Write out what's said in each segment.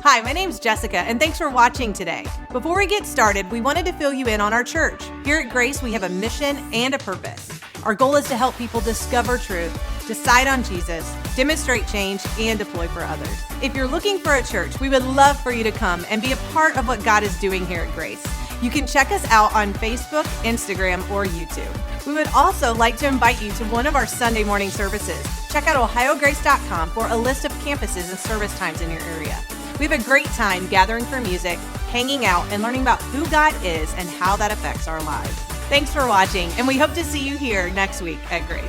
Hi, my name's Jessica, and thanks for watching today. Before we get started, we wanted to fill you in on our church. Here at Grace, we have a mission and a purpose. Our goal is to help people discover truth, decide on Jesus, demonstrate change, and deploy for others. If you're looking for a church, we would love for you to come and be a part of what God is doing here at Grace. You can check us out on Facebook, Instagram, or YouTube. We would also like to invite you to one of our Sunday morning services. Check out ohiograce.com for a list of campuses and service times in your area. We have a great time gathering for music, hanging out, and learning about who God is and how that affects our lives. Thanks for watching, and we hope to see you here next week at Grace.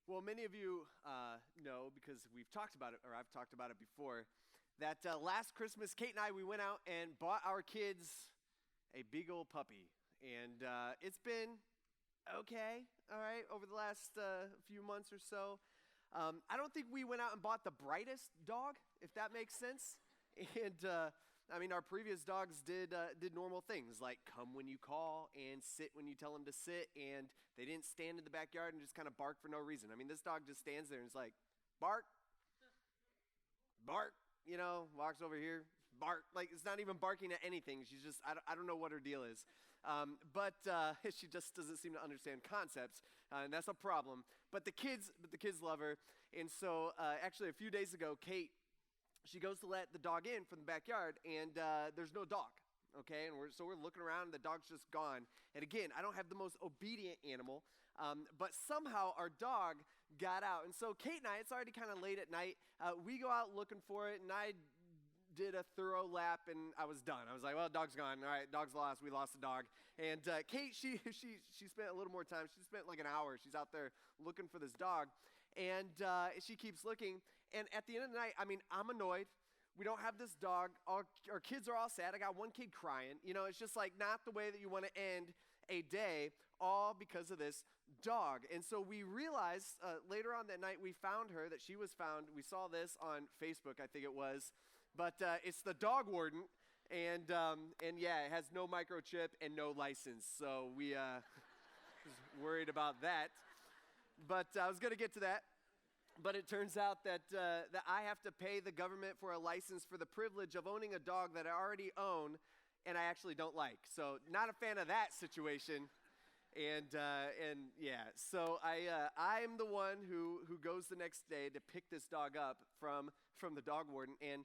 Well, many of you know, because we've talked about it, or I've talked about it before, that last Christmas, Kate and I, we went out and bought our kids a big old puppy. And it's been okay, all right, over the last few months or so. I don't think we went out and bought the brightest dog, if that makes sense. And I mean, our previous dogs did normal things like come when you call and sit when you tell them to sit, and they didn't stand in the backyard and just kind of bark for no reason. I mean, this dog just stands there and is like, bark, bark, you know, walks over here, bark. Like, it's not even barking at anything. She's just, I don't know what her deal is. But she just doesn't seem to understand concepts, and that's a problem. But the kids love her. And so actually a few days ago, Kate, she goes to let the dog in from the backyard, and there's no dog, okay? And we're looking around, and the dog's just gone. And again, I don't have the most obedient animal, but somehow our dog got out. And so Kate and I, it's already kind of late at night, we go out looking for it, and I did a thorough lap, and I was done. I was like, well, dog's gone. All right, dog's lost. We lost the dog. And Kate, she spent a little more time. She spent like an hour. She's out there looking for this dog, and she keeps looking. And at the end of the night, I mean, I'm annoyed. We don't have this dog. Our kids are all sad. I got one kid crying. You know, it's just like not the way that you want to end a day, all because of this dog. And so we realized later on that night, we found her, that she was found. We saw this on Facebook, I think it was. But it's the dog warden, and yeah, it has no microchip and no license, so we was worried about that. But I was going to get to that, but it turns out that I have to pay the government for a license for the privilege of owning a dog that I already own and I actually don't like. So not a fan of that situation. And yeah, so I'm the one who goes the next day to pick this dog up from the dog warden. And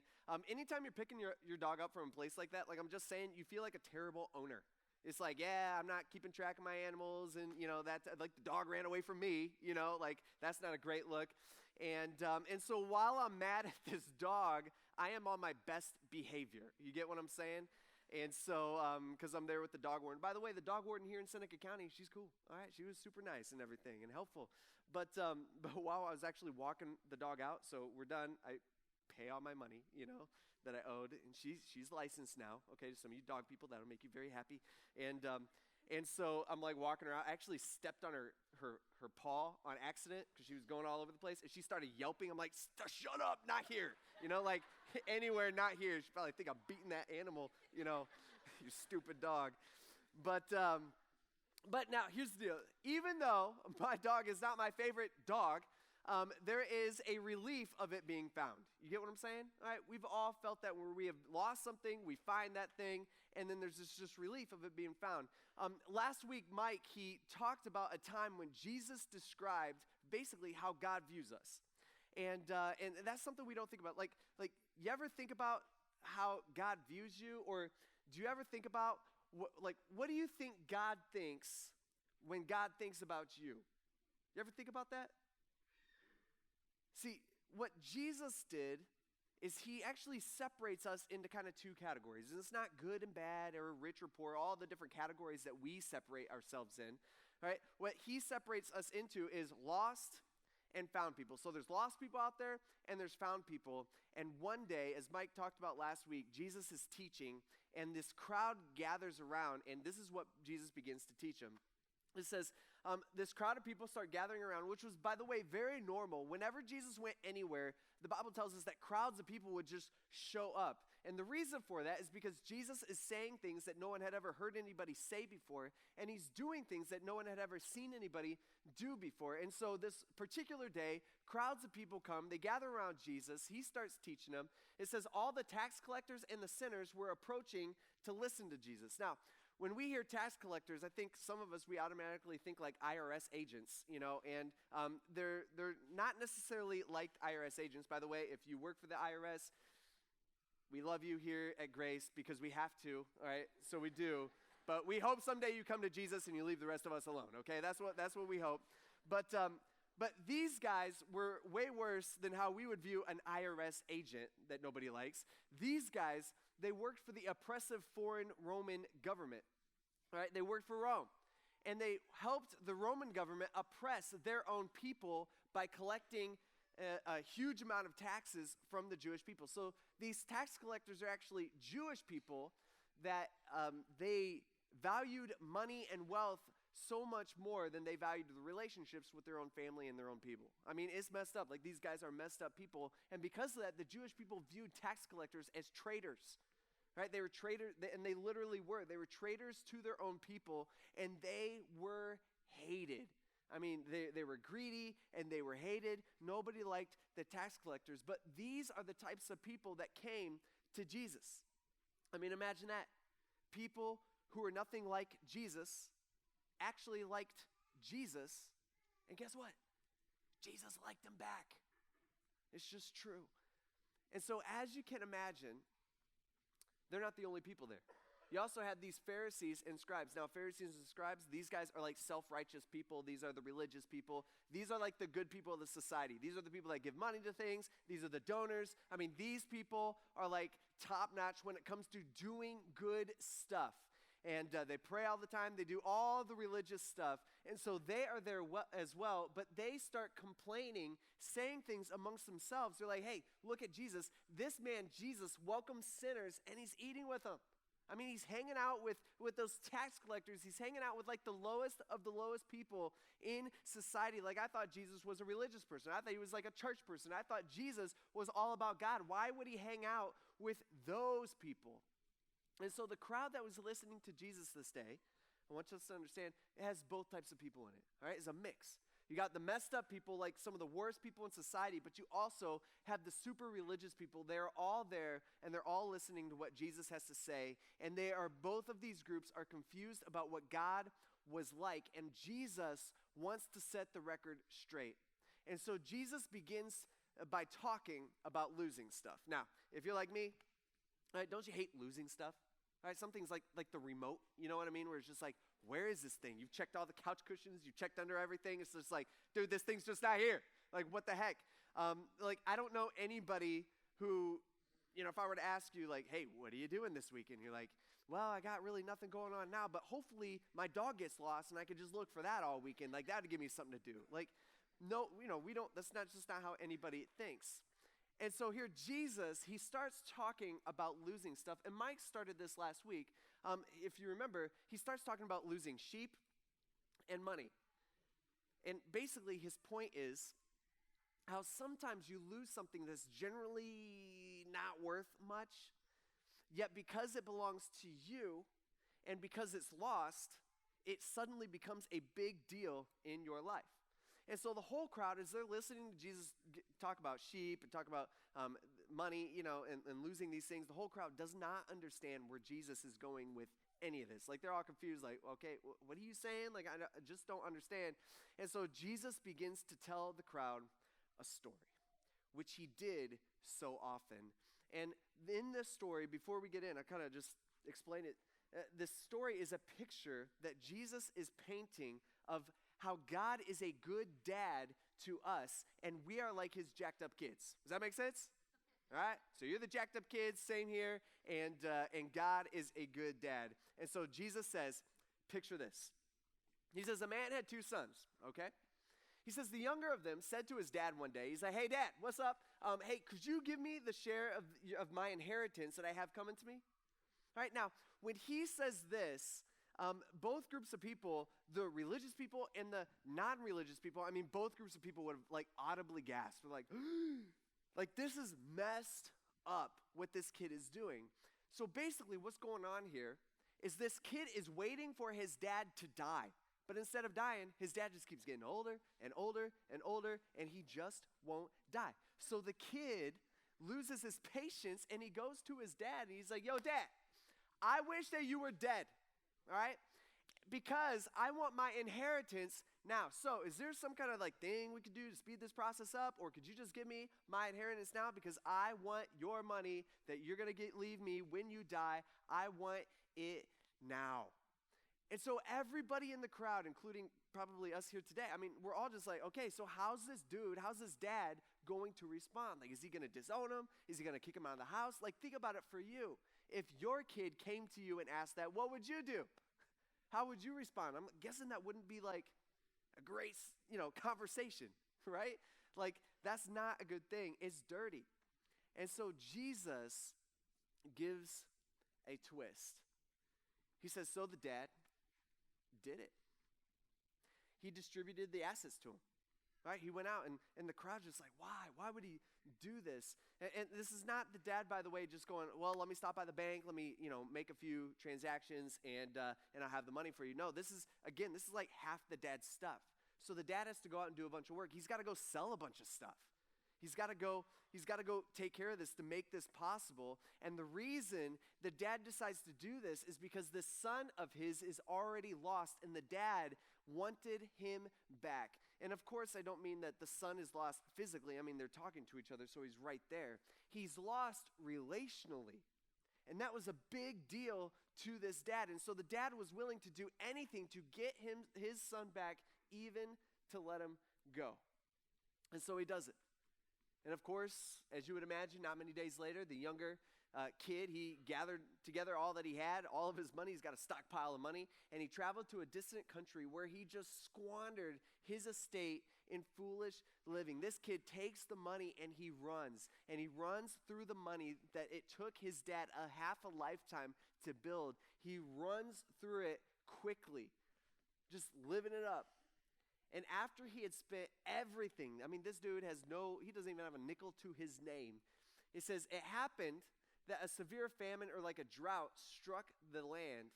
anytime you're picking your dog up from a place like that, like I'm just saying, you feel like a terrible owner. It's like, yeah, I'm not keeping track of my animals, and you know that like the dog ran away from me. You know, like that's not a great look. And so while I'm mad at this dog, I am on my best behavior. You get what I'm saying? And so, because I'm there with the dog warden. By the way, the dog warden here in Seneca County, she's cool. All right, she was super nice and everything and helpful. But while I was actually walking the dog out, so we're done, I pay all my money, you know, that I owed, and she's licensed now. Okay, some of you dog people, that'll make you very happy. And so I'm like walking her out. I actually stepped on her paw on accident because she was going all over the place, and she started yelping. I'm like, shut up, not here. You know, like anywhere, not here. She probably think I'm beating that animal, you know, you stupid dog. But now here's the deal. Even though my dog is not my favorite dog, there is a relief of it being found. You get what I'm saying? All right, we've all felt that where we have lost something, we find that thing, and then there's this just relief of it being found. Last week, Mike, he talked about a time when Jesus described basically how God views us. And that's something we don't think about. Like you ever think about how God views you, or do you ever think about what do you think God thinks when God thinks about you? You ever think about that? See, what Jesus did is he actually separates us into kind of two categories. And it's not good and bad or rich or poor, all the different categories that we separate ourselves in. Right? What he separates us into is lost and found people. So there's lost people out there, and there's found people. And one day, as Mike talked about last week, Jesus is teaching, and this crowd gathers around, and this is what Jesus begins to teach them. It says, this crowd of people start gathering around, which was, by the way, very normal. Whenever Jesus went anywhere, the Bible tells us that crowds of people would just show up. And the reason for that is because Jesus is saying things that no one had ever heard anybody say before, and he's doing things that no one had ever seen anybody do before. And so this particular day, crowds of people come, they gather around Jesus, he starts teaching them. It says all the tax collectors and the sinners were approaching to listen to Jesus. Now, when we hear tax collectors, I think some of us, we automatically think like IRS agents, and they're not necessarily like IRS agents. By the way, if you work for the IRS, we love you here at Grace because we have to, all right? So we do. But we hope someday you come to Jesus and you leave the rest of us alone, okay? That's what we hope. But these guys were way worse than how we would view an IRS agent that nobody likes. These guys, they worked for the oppressive foreign Roman government, right? They worked for Rome, and they helped the Roman government oppress their own people by collecting a huge amount of taxes from the Jewish people. So these tax collectors are actually Jewish people that they valued money and wealth so much more than they valued the relationships with their own family and their own people. I mean, it's messed up. Like, these guys are messed up people. And because of that, the Jewish people viewed tax collectors as traitors, right? They were traitors, and they literally were. They were traitors to their own people, and they were hated. I mean, they were greedy, and they were hated. Nobody liked the tax collectors. But these are the types of people that came to Jesus. I mean, imagine that. People who are nothing like Jesus actually liked Jesus, and guess what? Jesus liked them back. It's just true. And so as you can imagine, they're not the only people there. You also had these Pharisees and scribes. Now, Pharisees and scribes, these guys are like self-righteous people. These are the religious people. These are like the good people of the society. These are the people that give money to things. These are the donors. I mean, these people are like top-notch when it comes to doing good stuff. And they pray all the time. They do all the religious stuff. And so they are there as well, but they start complaining, saying things amongst themselves. They're like, hey, look at Jesus. This man, Jesus, welcomes sinners, and he's eating with them. I mean, he's hanging out with those tax collectors. He's hanging out with like the lowest of the lowest people in society. Like, I thought Jesus was a religious person. I thought he was like a church person. I thought Jesus was all about God. Why would he hang out with those people? And so the crowd that was listening to Jesus this day, I want us to understand, it has both types of people in it, all right? It's a mix. You got the messed up people, like some of the worst people in society, but you also have the super religious people. They're all there, and they're all listening to what Jesus has to say, and both of these groups are confused about what God was like, and Jesus wants to set the record straight. And so Jesus begins by talking about losing stuff. Now, if you're like me, right, don't you hate losing stuff? Right, some things like the remote, you know what I mean? Where it's just like, where is this thing? You've checked all the couch cushions, you've checked under everything. It's just like, dude, this thing's just not here. Like, what the heck? Like, I don't know anybody who, if I were to ask you, like, hey, what are you doing this weekend? You're like, well, I got really nothing going on now, but hopefully my dog gets lost and I could just look for that all weekend. Like, that would give me something to do. Like, no, we don't, that's not how anybody thinks. And so here, Jesus, he starts talking about losing stuff. And Mike started this last week. If you remember, he starts talking about losing sheep and money. And basically, his point is how sometimes you lose something that's generally not worth much, yet because it belongs to you and because it's lost, it suddenly becomes a big deal in your life. And so the whole crowd, as they're listening to Jesus talk about sheep and talk about money, and losing these things, the whole crowd does not understand where Jesus is going with any of this. Like, they're all confused, like, okay, what are you saying? Like, I just don't understand. And so Jesus begins to tell the crowd a story, which he did so often. And in this story, before we get in, I kind of just explain it. This story is a picture that Jesus is painting of how God is a good dad to us, and we are like his jacked up kids. Does that make sense? All right? So you're the jacked up kids, same here, and God is a good dad. And so Jesus says, picture this. He says, a man had two sons, okay? He says, the younger of them said to his dad one day, he's like, hey, Dad, what's up? Hey, could you give me the share of my inheritance that I have coming to me? All right, now, when he says this, both groups of people, the religious people and the non-religious people, I mean, both groups of people would have like audibly gasped. Like, like this is messed up what this kid is doing. So basically what's going on here is this kid is waiting for his dad to die. But instead of dying, his dad just keeps getting older and older and older, and he just won't die. So the kid loses his patience, and he goes to his dad, and he's like, yo, Dad, I wish that you were dead, all right? Because I want my inheritance now. So is there some kind of like thing we could do to speed this process up, or could you just give me my inheritance now? Because I want your money that you're going to leave me when you die. I want it now. And so everybody in the crowd, including probably us here today, I mean, we're all just like, okay, so how's this dad going to respond? Like, is he going to disown him? Is he going to kick him out of the house? Like, think about it for you. If your kid came to you and asked that, what would you do? How would you respond? I'm guessing that wouldn't be like a great, conversation, right? Like, that's not a good thing. It's dirty. And so Jesus gives a twist. He says, so the dad did it. He distributed the assets to him, right? He went out, and the crowd's just like, why? Why would he do this? And this is not the dad, by the way, just going, well, let me stop by the bank, let me, make a few transactions, and I'll have the money for you. No, this is like half the dad's stuff. So the dad has to go out and do a bunch of work. He's got to go sell a bunch of stuff. He's got to go take care of this to make this possible. And the reason the dad decides to do this is because the son of his is already lost, and the dad wanted him back. And of course, I don't mean that the son is lost physically. I mean, they're talking to each other, so he's right there. He's lost relationally. And that was a big deal to this dad. And so the dad was willing to do anything to get his son back, even to let him go. And so he does it. And of course, as you would imagine, not many days later, the younger kid, he gathered together all that he had, all of his money. He's got a stockpile of money, and he traveled to a distant country where he just squandered his estate in foolish living. This kid takes the money and he runs through the money that it took his dad a half a lifetime to build. He runs through it quickly, just living it up. And after he had spent everything, I mean, this dude he doesn't even have a nickel to his name. It says, it happened that a severe famine or like a drought struck the land.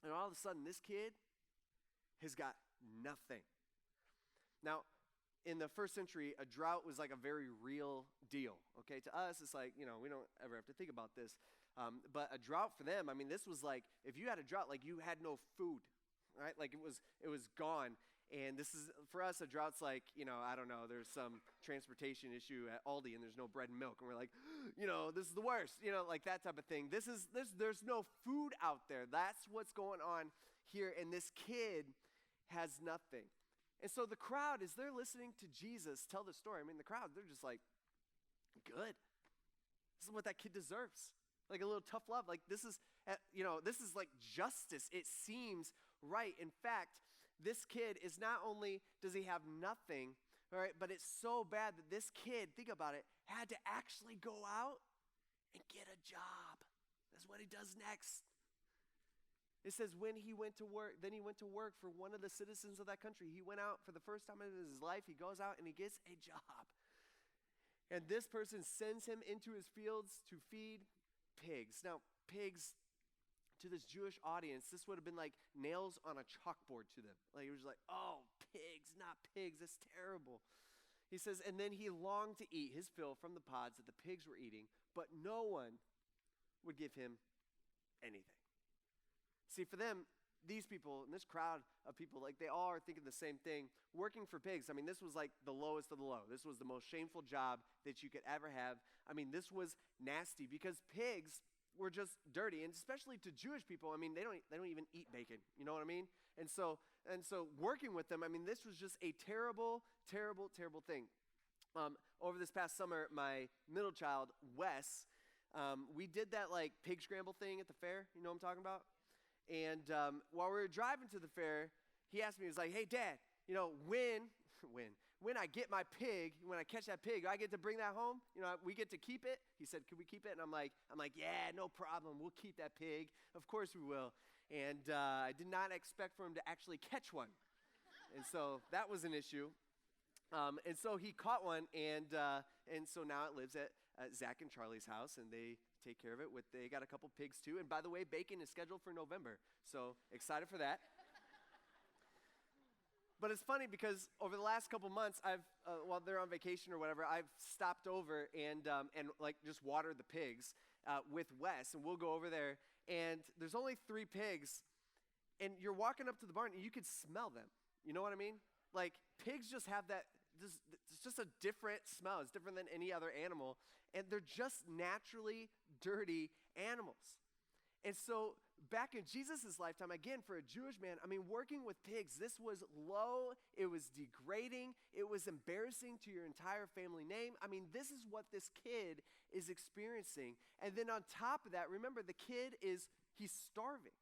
And all of a sudden, this kid has got nothing. Now, in the first century, a drought was like a very real deal. Okay, to us, it's like, we don't ever have to think about this. But a drought for them, I mean, this was like, if you had a drought, like you had no food, right? Like it was gone. And this is, for us, a drought's like, I don't know, there's some transportation issue at Aldi and there's no bread and milk. And we're like, this is the worst, like that type of thing. There's no food out there. That's what's going on here. And this kid has nothing. And so the crowd, as they're listening to Jesus tell the story, I mean, the crowd, they're just like, good. This is what that kid deserves. Like a little tough love. Like this is like justice. It seems right. In fact, this kid is not only does he have nothing, all right, but it's so bad that this kid, think about it, had to actually go out and get a job. That's what he does next. It says when he went to work, then he went to work for one of the citizens of that country. He went out for the first time in his life. He goes out and he gets a job. And this person sends him into his fields to feed pigs. Now, pigs, to this Jewish audience, this would have been like nails on a chalkboard to them. Like it was like, oh, pigs, not pigs. That's terrible. He says, and then he longed to eat his fill from the pods that the pigs were eating, but no one would give him anything. See, for them, these people, and this crowd of people, like they all are thinking the same thing. Working for pigs, I mean, this was like the lowest of the low. This was the most shameful job that you could ever have. I mean, this was nasty because pigs were just dirty, and especially to Jewish people, I mean, they don't even eat bacon. You know what I mean? And so working with them, I mean, this was just a terrible, terrible, terrible thing. Over this past summer, my middle child, Wes, we did that like pig scramble thing at the fair. You know what I'm talking about? And while we were driving to the fair, he asked me, he was like, hey, Dad, when I get my pig, when I catch that pig, I get to bring that home? We get to keep it? He said, could we keep it? And I'm like, yeah, no problem. We'll keep that pig. Of course we will. and I did not expect for him to actually catch one. And so that was an issue. And so he caught one, and so now it lives at Zach and Charlie's house, and they take care of it. They got a couple pigs too. And by the way, bacon is scheduled for November, so excited for that. But it's funny because over the last couple months, while they're on vacation or whatever, I've stopped over and like just watered the pigs with Wes, and we'll go over there. And there's only 3 pigs, and you're walking up to the barn, and you could smell them. You know what I mean? Like, pigs just have that, it's just a different smell. It's different than any other animal, and they're just naturally dirty animals. And so back in Jesus' lifetime, again, for a Jewish man, I mean, working with pigs, this was low, it was degrading, it was embarrassing to your entire family name. I mean, this is what this kid is experiencing. And then on top of that, remember, the kid he's starving.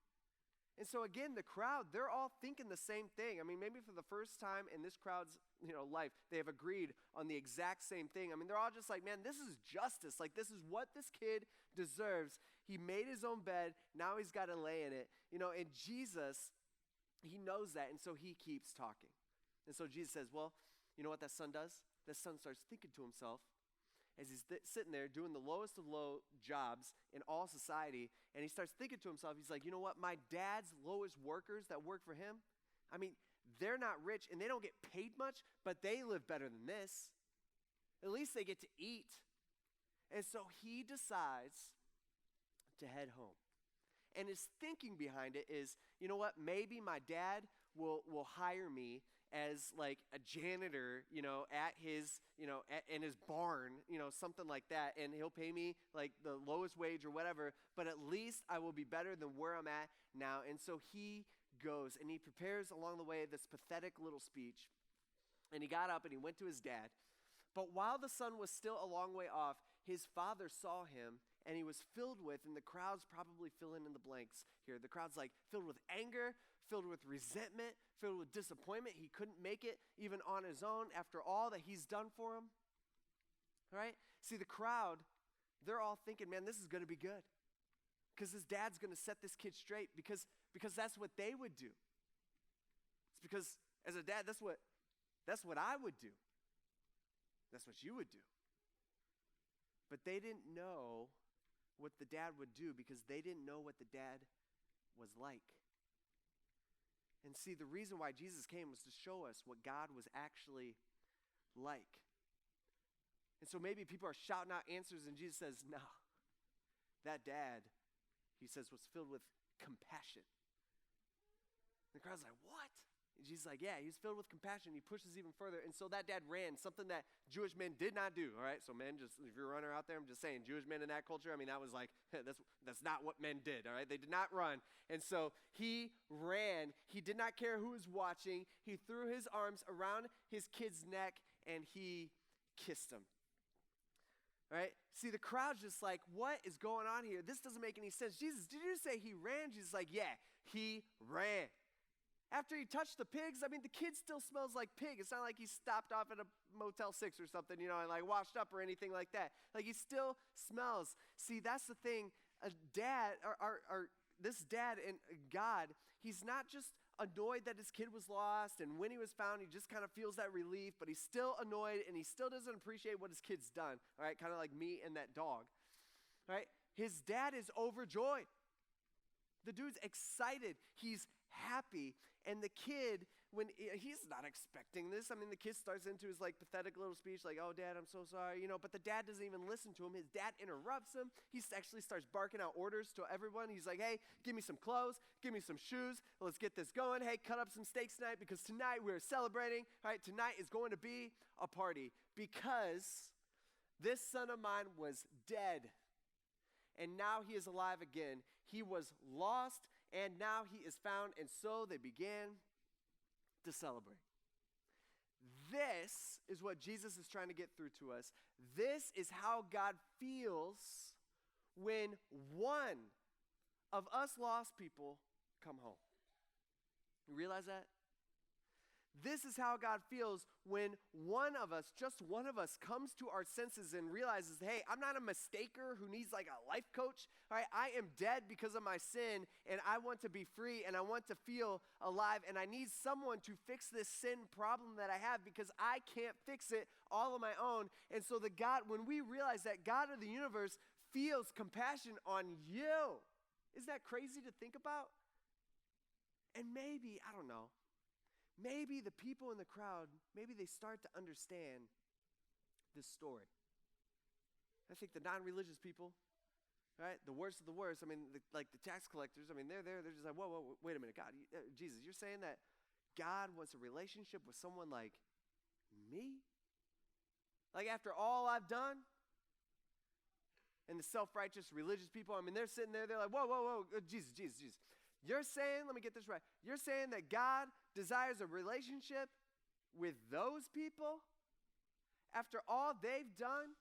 And so again, the crowd, they're all thinking the same thing. I mean, maybe for the first time in this crowd's life, they have agreed on the exact same thing. I mean, they're all just like, man, this is justice. Like, this is what this kid deserves. He made his own bed. Now he's got to lay in it. And Jesus, he knows that, and so he keeps talking. And so Jesus says, well, you know what that son does? That son starts thinking to himself, as he's sitting there doing the lowest of low jobs in all society, and he starts thinking to himself, he's like, you know what, my dad's lowest workers that work for him, I mean, they're not rich, and they don't get paid much, but they live better than this. At least they get to eat. And so he decides to head home. And his thinking behind it is, you know what, maybe my dad will hire me as like a janitor, at his, in his barn, something like that. And he'll pay me like the lowest wage or whatever, but at least I will be better than where I'm at now. And so he goes and he prepares along the way this pathetic little speech. And he got up and he went to his dad. But while the son was still a long way off, his father saw him, and he was filled with, and the crowd's probably filling in the blanks here. The crowd's like filled with anger, filled with resentment, filled with disappointment. He couldn't make it even on his own after all that he's done for him. All right? See, the crowd, they're all thinking, man, this is going to be good. Because his dad's going to set this kid straight because that's what they would do. It's because as a dad, that's what I would do. That's what you would do. But they didn't know what the dad would do because they didn't know what the dad was like. And see, the reason why Jesus came was to show us what God was actually like. And so maybe people are shouting out answers, and Jesus says, no, that dad, he says, was filled with compassion. The crowd's like, what? And Jesus is like, yeah, he's filled with compassion. He pushes even further. And so that dad ran, something that Jewish men did not do, all right? So men, just if you're a runner out there, I'm just saying, Jewish men in that culture, I mean, that was like, that's not what men did, all right? They did not run. And so he ran. He did not care who was watching. He threw his arms around his kid's neck, and he kissed him. All right? See, the crowd's just like, what is going on here? This doesn't make any sense. Jesus, did you say he ran? Jesus is like, yeah, he ran. After he touched the pigs, I mean, the kid still smells like pig. It's not like he stopped off at a Motel 6 or something, and like washed up or anything like that. Like, he still smells. See, that's the thing. A dad, or this dad and God, he's not just annoyed that his kid was lost, and when he was found, he just kind of feels that relief, but he's still annoyed, and he still doesn't appreciate what his kid's done, all right? Kind of like me and that dog, all right? His dad is overjoyed. The dude's excited. He's happy. And the kid, when he's not expecting this, I mean, the kid starts into his like pathetic little speech like, oh, Dad, I'm so sorry, but the dad doesn't even listen to him. His dad interrupts him. He actually starts barking out orders to everyone. He's like, hey, give me some clothes, give me some shoes, let's get this going. Hey, cut up some steaks tonight because tonight we're celebrating. All right, tonight is going to be a party because this son of mine was dead, and now he is alive again. He was lost, and now he is found, and so they began to celebrate. This is what Jesus is trying to get through to us. This is how God feels when one of us lost people come home. You realize that? This is how God feels when one of us, just one of us, comes to our senses and realizes, hey, I'm not a mistaker who needs like a life coach. All right, I am dead because of my sin, and I want to be free, and I want to feel alive, and I need someone to fix this sin problem that I have because I can't fix it all on my own. And so when we realize that God of the universe feels compassion on you, isn't that crazy to think about? And maybe, I don't know, maybe the people in the crowd, maybe they start to understand this story. I think the non-religious people, right, the worst of the worst, like the tax collectors, they're there, they're just like, whoa, wait a minute, God, Jesus, you're saying that God wants a relationship with someone like me? Like after all I've done? And the self-righteous religious people, they're sitting there, they're like, whoa, Jesus. You're saying, let me get this right, you're saying that God desires a relationship with those people after all they've done?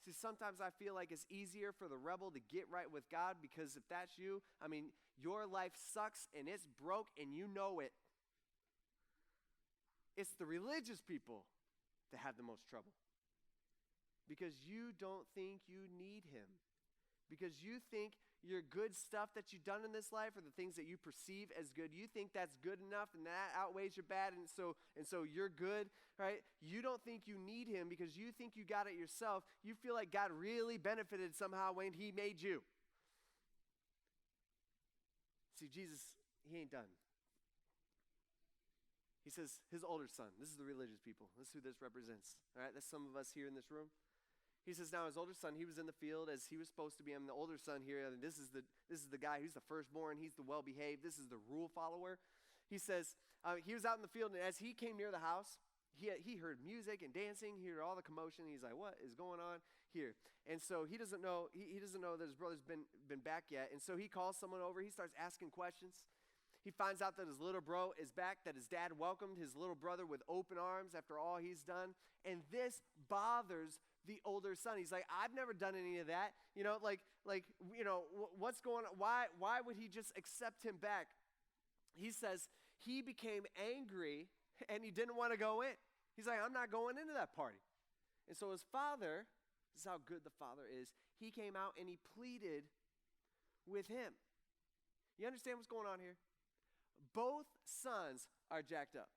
See, sometimes I feel like it's easier for the rebel to get right with God because if that's you, your life sucks and it's broke and you know it. It's the religious people that have the most trouble because you don't think you need him. Because you think your good stuff that you've done in this life or the things that you perceive as good, you think that's good enough and that outweighs your bad, and so you're good, right? You don't think you need him because you think you got it yourself. You feel like God really benefited somehow when he made you. See, Jesus, he ain't done. He says his older son, this is the religious people. This is who this represents, all right? That's some of us here in this room. He says now his older son, he was in the field as he was supposed to be. The older son here, and this is the guy who's the firstborn. He's the well-behaved. This is the rule follower. He says he was out in the field, and as he came near the house, he heard music and dancing. He heard all the commotion. He's like, what is going on here? And so he doesn't know that his brother's been back yet. And so he calls someone over. He starts asking questions. He finds out that his little bro is back, that his dad welcomed his little brother with open arms after all he's done. And this bothers the older son. He's like, I've never done any of that. What's going on? Why would he just accept him back? He says he became angry and he didn't want to go in. He's like, I'm not going into that party. And so his father, this is how good the father is, he came out and he pleaded with him. You understand what's going on here? Both sons are jacked up.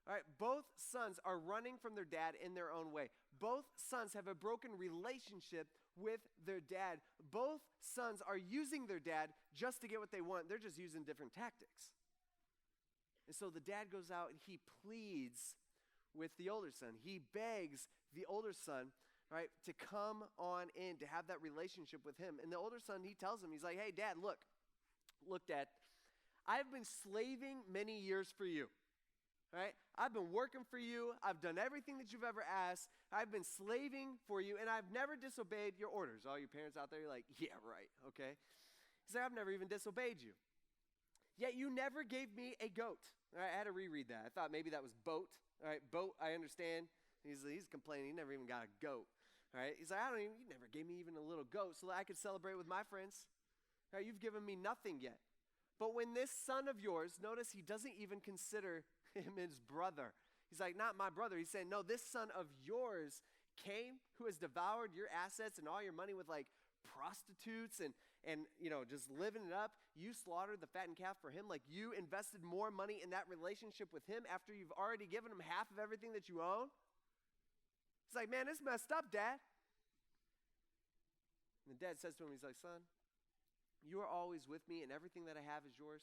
All right, both sons are running from their dad in their own way. Both sons have a broken relationship with their dad. Both sons are using their dad just to get what they want. They're just using different tactics. And so the dad goes out and he pleads with the older son. He begs the older son, right, to come on in, to have that relationship with him. And the older son, he tells him, he's like, hey, Dad, look, Dad, I've been slaving many years for you. Right? I've been working for you. I've done everything that you've ever asked. I've been slaving for you, and I've never disobeyed your orders. All you parents out there, you're like, yeah, right, okay. He's like, I've never even disobeyed you. Yet you never gave me a goat. All right, I had to reread that. I thought maybe that was boat. All right, boat, I understand. He's complaining. He never even got a goat. All right, he's like, you never gave me even a little goat so that I could celebrate with my friends. All right, you've given me nothing yet. But when this son of yours, notice he doesn't even consider him his brother. He's like, not my brother. He's saying, no, this son of yours came who has devoured your assets and all your money with like prostitutes and just living it up. You slaughtered the fattened calf for him. Like you invested more money in that relationship with him after you've already given him half of everything that you own. He's like, man, it's messed up, Dad. And the dad says to him, he's like, son, you are always with me and everything that I have is yours.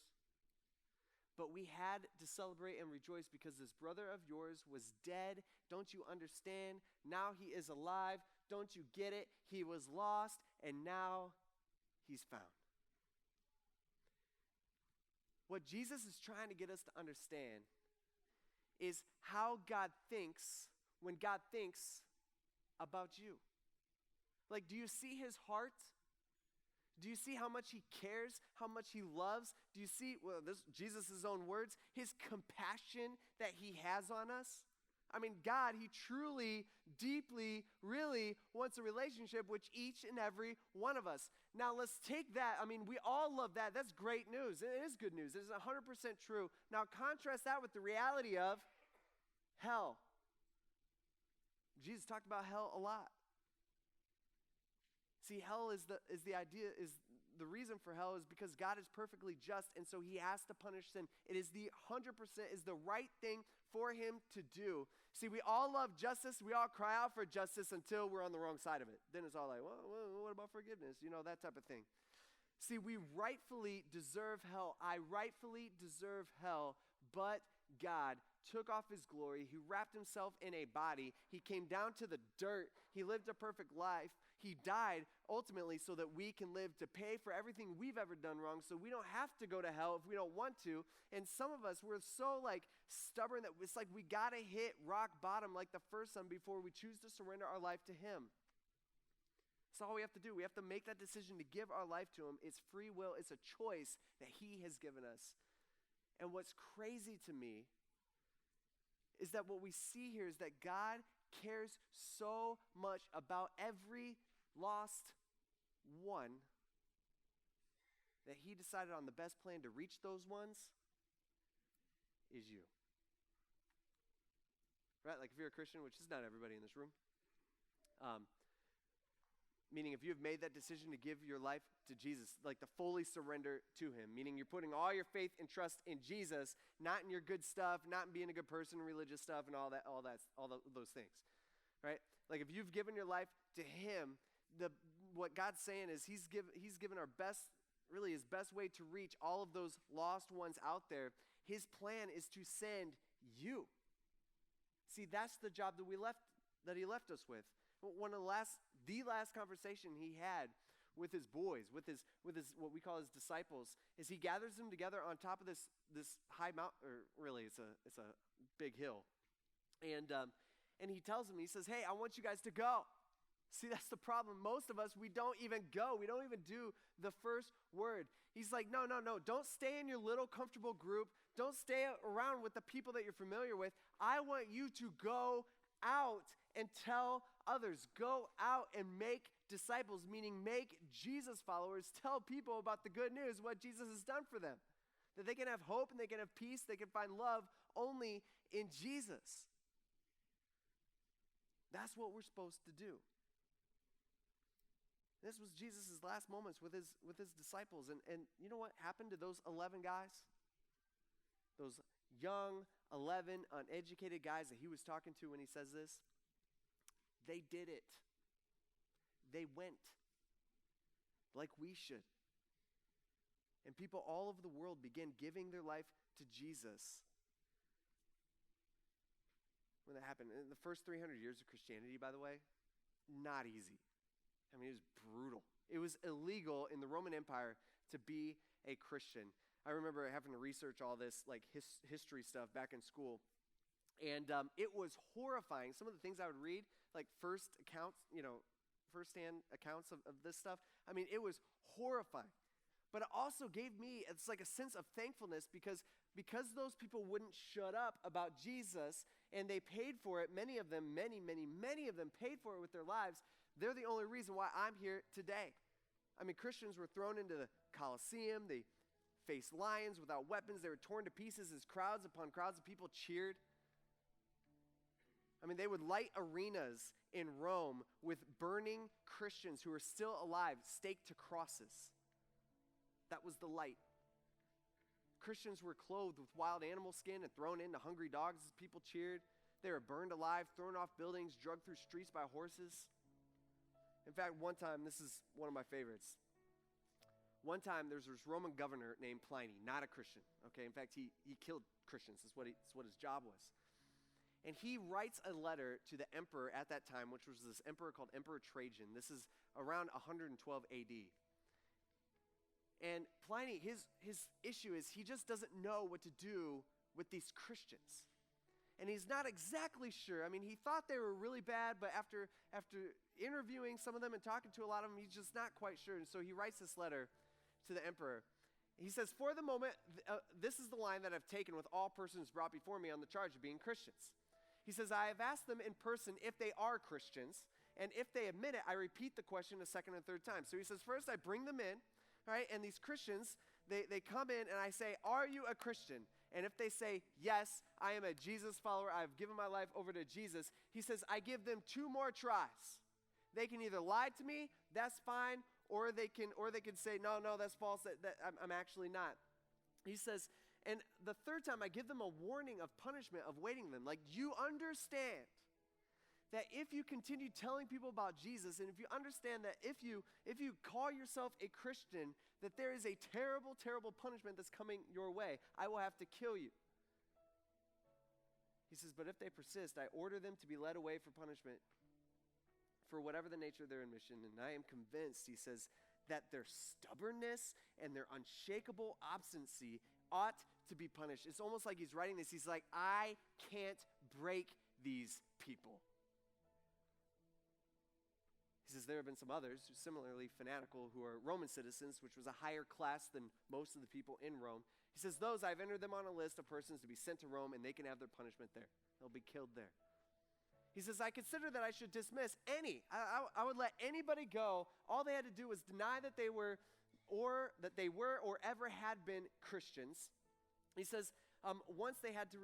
But we had to celebrate and rejoice because this brother of yours was dead. Don't you understand? Now he is alive. Don't you get it? He was lost and now he's found. What Jesus is trying to get us to understand is how God thinks when God thinks about you. Like, do you see his heart? Do you see how much he cares, how much he loves? Do you see, Jesus' own words, his compassion that he has on us? God, he truly, deeply, really wants wants a relationship with each and every one of us. Now, let's take that. I mean, we all love that. That's great news. It is good news. It is 100% true. Now, contrast that with the reality of hell. Jesus talked about hell a lot. See, hell is the reason for hell is because God is perfectly just, and so he has to punish sin. It is the 100% is the right thing for him to do. See, we all love justice. We all cry out for justice until we're on the wrong side of it. Then it's all like, well, what about forgiveness? You know, that type of thing. See, we rightfully deserve hell. I rightfully deserve hell, but God took off his glory. He wrapped himself in a body. He came down to the dirt. He lived a perfect life. He died ultimately so that we can live to pay for everything we've ever done wrong, so we don't have to go to hell if we don't want to. And some of us, we're so stubborn that it's like we got to hit rock bottom like the first son before we choose to surrender our life to him. That's all we have to do. We have to make that decision to give our life to him. It's free will. It's a choice that he has given us. And what's crazy to me is that what we see here is that God cares so much about every lost one that he decided on the best plan to reach those ones is you. Right? Like if you're a Christian, which is not everybody in this room, meaning if you've made that decision to give your life to Jesus, like to fully surrender to him, meaning you're putting all your faith and trust in Jesus, not in your good stuff, not in being a good person, religious stuff, and all those things, right? Like if you've given your life to him, what God's saying is he's given our best, really his best way to reach all of those lost ones out there. His plan is to send you. See, that's the job that he left us with. One of the last conversation he had with his boys, with his what we call his disciples, is he gathers them together on top of this high mountain, or really it's a big hill, and he tells them, he says, "Hey, I want you guys to go." See, that's the problem. Most of us, we don't even go. We don't even do the first word. He's like, no. Don't stay in your little comfortable group. Don't stay around with the people that you're familiar with. I want you to go out and tell others. Go out and make disciples, meaning make Jesus followers. Tell people about the good news, what Jesus has done for them. That they can have hope and they can have peace. They can find love only in Jesus. That's what we're supposed to do. This was Jesus' last moments with his disciples. And you know what happened to those 11 guys? Those young, 11 uneducated guys that he was talking to when he says this? They did it. They went like we should. And people all over the world began giving their life to Jesus. When that happened, in the first 300 years of Christianity, by the way, not easy. I mean, it was brutal. It was illegal in the Roman Empire to be a Christian. I remember having to research all this history stuff back in school. And it was horrifying. Some of the things I would read, like firsthand accounts of this stuff. I mean, it was horrifying. But it also gave me, it's like a sense of thankfulness because those people wouldn't shut up about Jesus and they paid for it. Many of them paid for it with their lives. They're the only reason why I'm here today. I mean, Christians were thrown into the Colosseum. They faced lions without weapons. They were torn to pieces as crowds upon crowds of people cheered. I mean, they would light arenas in Rome with burning Christians who were still alive, staked to crosses. That was the light. Christians were clothed with wild animal skin and thrown into hungry dogs as people cheered. They were burned alive, thrown off buildings, dragged through streets by horses. In fact, one time, this is one of my favorites. One time, there's this Roman governor named Pliny, not a Christian. Okay, in fact, he killed Christians. That's what his job was. And he writes a letter to the emperor at that time, which was this emperor called Emperor Trajan. This is around 112 AD. And Pliny, his issue is he just doesn't know what to do with these Christians. And he's not exactly sure. I mean, he thought they were really bad, but after interviewing some of them and talking to a lot of them, he's just not quite sure. And so he writes this letter to the emperor. He says, "For the moment, this is the line that I've taken with all persons brought before me on the charge of being Christians." He says, "I have asked them in person if they are Christians, And if they admit it, I repeat the question a second and third time. So he says, first I bring them in, right? And these Christians, they come in and I say, are you a Christian? And if they say, yes, I am a Jesus follower, I've given my life over to Jesus, he says, I give them 2 more tries. They can either lie to me, that's fine, or they can say, no, that's false, that I'm actually not. He says, and the third time I give them a warning of punishment, of waiting them. Like, you understand that if you continue telling people about Jesus, and if you understand that if you call yourself a Christian, that there is a terrible, terrible punishment that's coming your way. I will have to kill you. He says, but if they persist, I order them to be led away for punishment for whatever the nature of their mission. And I am convinced, he says, that their stubbornness and their unshakable obstinacy ought to be punished. It's almost like he's writing this. He's like, I can't break these people. He says there have been some others who similarly fanatical who are Roman citizens, which was a higher class than most of the people in Rome. He says those, I've entered them on a list of persons to be sent to Rome, and they can have their punishment there. They'll be killed there. He says, I consider that I should dismiss any. I would let anybody go. All they had to do was deny that they were or ever had been Christians. He says, once they had to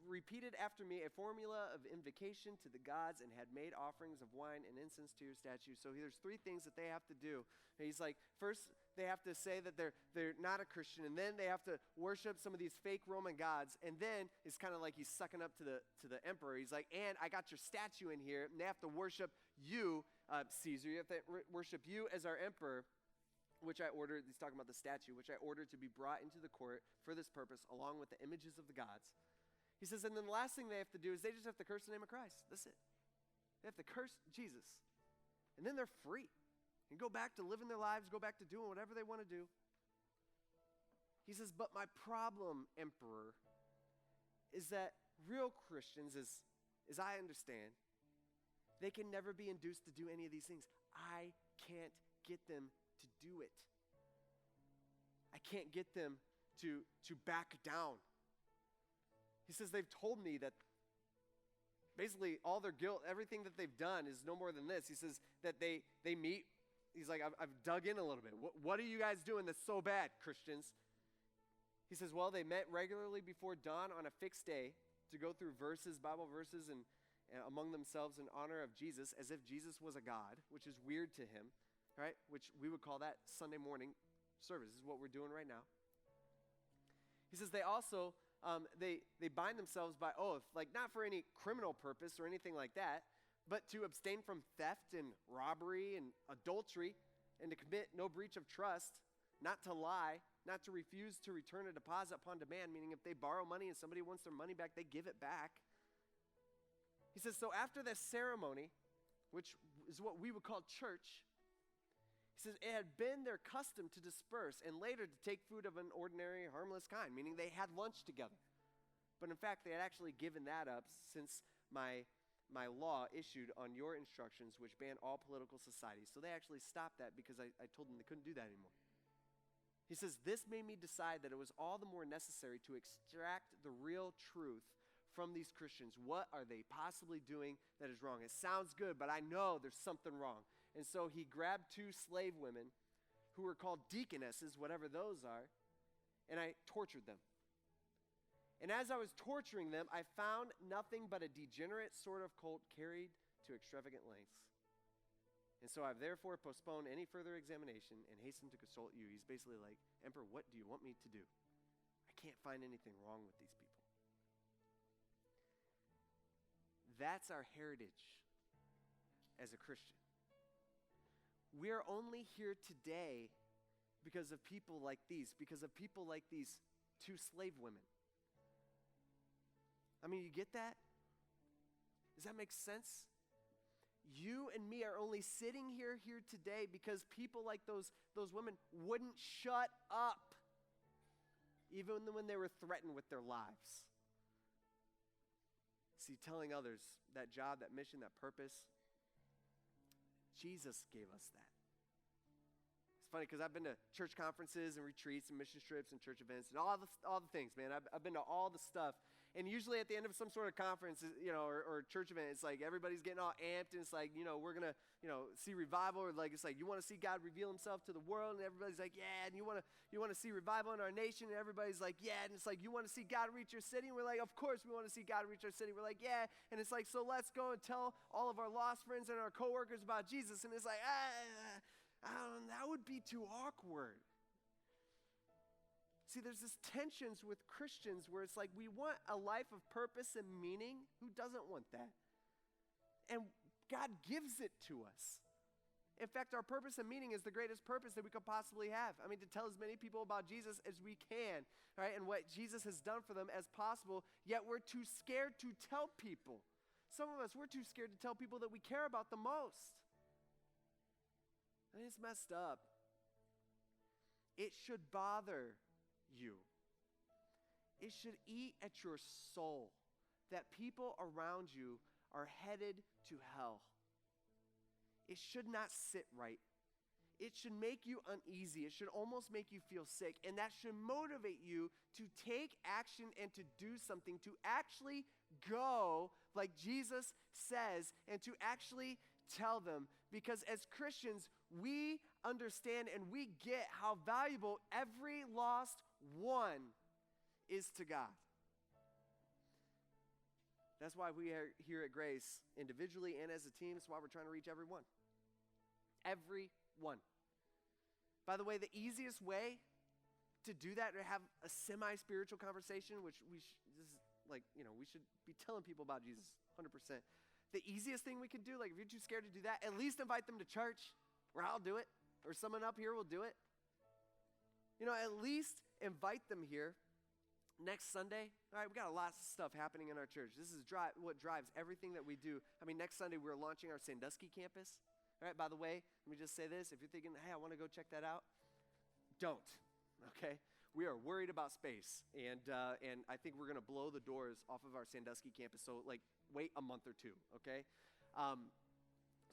repeated after me a formula of invocation to the gods and had made offerings of wine and incense to your statue. So there's 3 things that they have to do. And he's like, first they have to say that they're not a Christian, and then they have to worship some of these fake Roman gods, and then it's kind of like he's sucking up to the emperor. He's like, and I got your statue in here, and they have to worship you, Caesar. You have to worship you as our emperor, which I ordered, he's talking about the statue, which I ordered to be brought into the court for this purpose, along with the images of the gods. He says, and then the last thing they have to do is they just have to curse the name of Christ. That's it. They have to curse Jesus. And then they're free. And go back to living their lives, go back to doing whatever they want to do. He says, but my problem, Emperor, is that real Christians, as I understand, they can never be induced to do any of these things. I can't get them to do it. I can't get them to back down. He says they've told me that basically all their guilt, everything that they've done is no more than this. He says that they meet. He's like, I've dug in a little bit. What are you guys doing that's so bad, Christians? He says, well, they met regularly before dawn on a fixed day to go through Bible verses, and among themselves in honor of Jesus, as if Jesus was a God, which is weird to him, right? Which we would call that Sunday morning service. This is what we're doing right now. He says they also they bind themselves by oath, like not for any criminal purpose or anything like that, but to abstain from theft and robbery and adultery, and to commit no breach of trust, not to lie, not to refuse to return a deposit upon demand, meaning if they borrow money and somebody wants their money back, they give it back. He says, so after this ceremony, which is what we would call church, he says it had been their custom to disperse and later to take food of an ordinary, harmless kind, meaning they had lunch together. But in fact, they had actually given that up since my law issued on your instructions, which ban all political societies. So they actually stopped that because I told them they couldn't do that anymore. He says, this made me decide that it was all the more necessary to extract the real truth from these Christians. What are they possibly doing that is wrong? It sounds good, but I know there's something wrong. And so he grabbed 2 slave women who were called deaconesses, whatever those are, and I tortured them. And as I was torturing them, I found nothing but a degenerate sort of cult carried to extravagant lengths. And so I've therefore postponed any further examination and hastened to consult you. He's basically like, Emperor, what do you want me to do? I can't find anything wrong with these people. That's our heritage as a Christian. We are only here today because of people like these, because of people like these 2 slave women. I mean, you get that? Does that make sense? You and me are only sitting here today because people like those women wouldn't shut up, even when they were threatened with their lives. See, telling others that job, that mission, that purpose, Jesus gave us that. It's funny because I've been to church conferences and retreats and mission trips and church events and all the things, man. I've been to all the stuff. And usually at the end of some sort of conference, or church event, it's like everybody's getting all amped, and it's like, we're going to, see revival, or like, it's like, you want to see God reveal himself to the world, and everybody's like, yeah, and you want to see revival in our nation, and everybody's like, yeah, and it's like, you want to see God reach your city? And we're like, of course we want to see God reach our city. We're like, yeah, and it's like, so let's go and tell all of our lost friends and our coworkers about Jesus, and it's like, that would be too awkward. See, there's this tensions with Christians where it's like we want a life of purpose and meaning. Who doesn't want that? And God gives it to us. In fact, our purpose and meaning is the greatest purpose that we could possibly have. I mean, to tell as many people about Jesus as we can, right? And what Jesus has done for them as possible, yet we're too scared to tell people. Some of us, we're too scared to tell people that we care about the most. I mean, it's messed up. It should bother you. It should eat at your soul that people around you are headed to hell. It should not sit right. It should make you uneasy. It should almost make you feel sick. And that should motivate you to take action and to do something, to actually go like Jesus says, and to actually tell them. Because as Christians, we understand and we get how valuable every lost one is to God. That's why we are here at Grace, individually and as a team. That's why we're trying to reach everyone. Everyone. By the way, the easiest way to do that, to have a semi-spiritual conversation, which we should be telling people about Jesus 100%. The easiest thing we could do, like if you're too scared to do that, at least invite them to church, or I'll do it, or someone up here will do it. At least invite them here next Sunday. All right, we got a lot of stuff happening in our church. This is what drives everything that we do. I mean, next Sunday we're launching our Sandusky campus. All right, by the way, let me just say this. If you're thinking, hey, I want to go check that out, don't, okay? We are worried about space, and I think we're going to blow the doors off of our Sandusky campus, so wait a month or two, okay?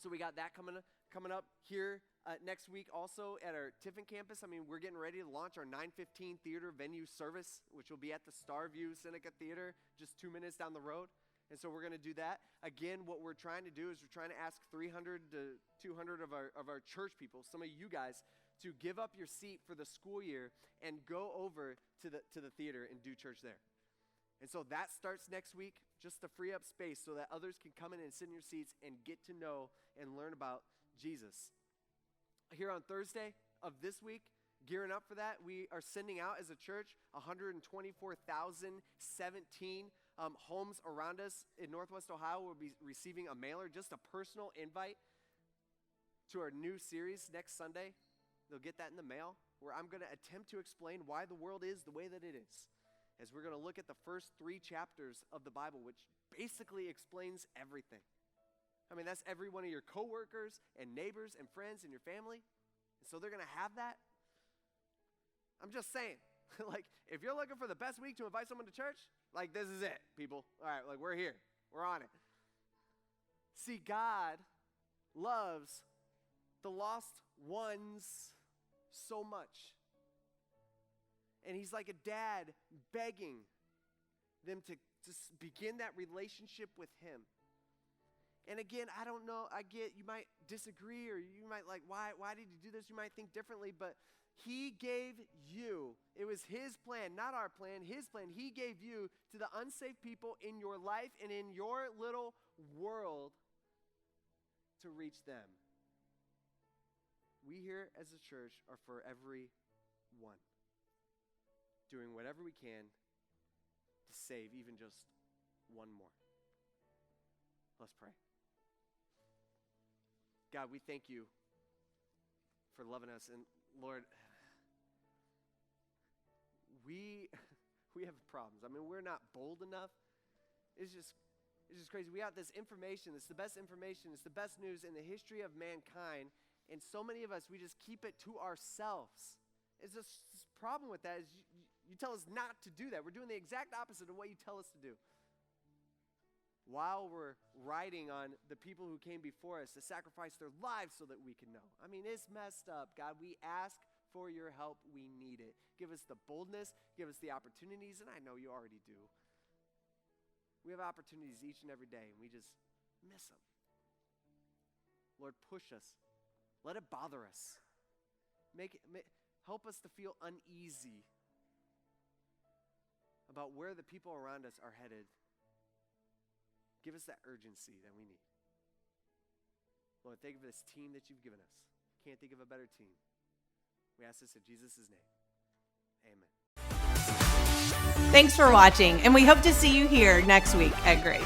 So we got that coming up here next week also at our Tiffin campus. I mean, we're getting ready to launch our 9:15 theater venue service, which will be at the Starview Seneca Theater just 2 minutes down the road. And so we're going to do that. Again, what we're trying to do is we're trying to ask 300 to 200 of our church people, some of you guys, to give up your seat for the school year and go over to the theater and do church there. And so that starts next week, just to free up space so that others can come in and sit in your seats and get to know and learn about Jesus. Here on Thursday of this week, gearing up for that, we are sending out as a church 124,017 homes around us in Northwest Ohio. Will be receiving a mailer, just a personal invite to our new series next Sunday. They'll get that in the mail, where I'm going to attempt to explain why the world is the way that it is, as we're going to look at the first 3 chapters of the Bible, which basically explains everything. I mean, that's every one of your coworkers and neighbors and friends and your family. And so they're going to have that. I'm just saying, if you're looking for the best week to invite someone to church, this is it, people. All right, we're here. We're on it. See, God loves the lost ones so much. And he's like a dad begging them to begin that relationship with him. And again, I don't know, I get you might disagree, or you might why did he do this? You might think differently, but he gave you, it was his plan, not our plan, his plan. He gave you to the unsaved people in your life and in your little world to reach them. We here as a church are for everyone, doing whatever we can to save even just one more. Let's pray. God, we thank you for loving us. And Lord, we have problems. I mean, we're not bold enough. It's just crazy. We got this information. It's the best information. It's the best news in the history of mankind. And so many of us, we just keep it to ourselves. It's this problem with that is you tell us not to do that. We're doing the exact opposite of what you tell us to do. While we're riding on the people who came before us to sacrifice their lives so that we can know. I mean, it's messed up. God, we ask for your help. We need it. Give us the boldness. Give us the opportunities, and I know you already do. We have opportunities each and every day, and we just miss them. Lord, push us. Let it bother us. Help us to feel uneasy about where the people around us are headed. Give us that urgency that we need. Lord, thank you for this team that you've given us. Can't think of a better team. We ask this in Jesus' name. Amen. Thanks for watching, and we hope to see you here next week at Grace.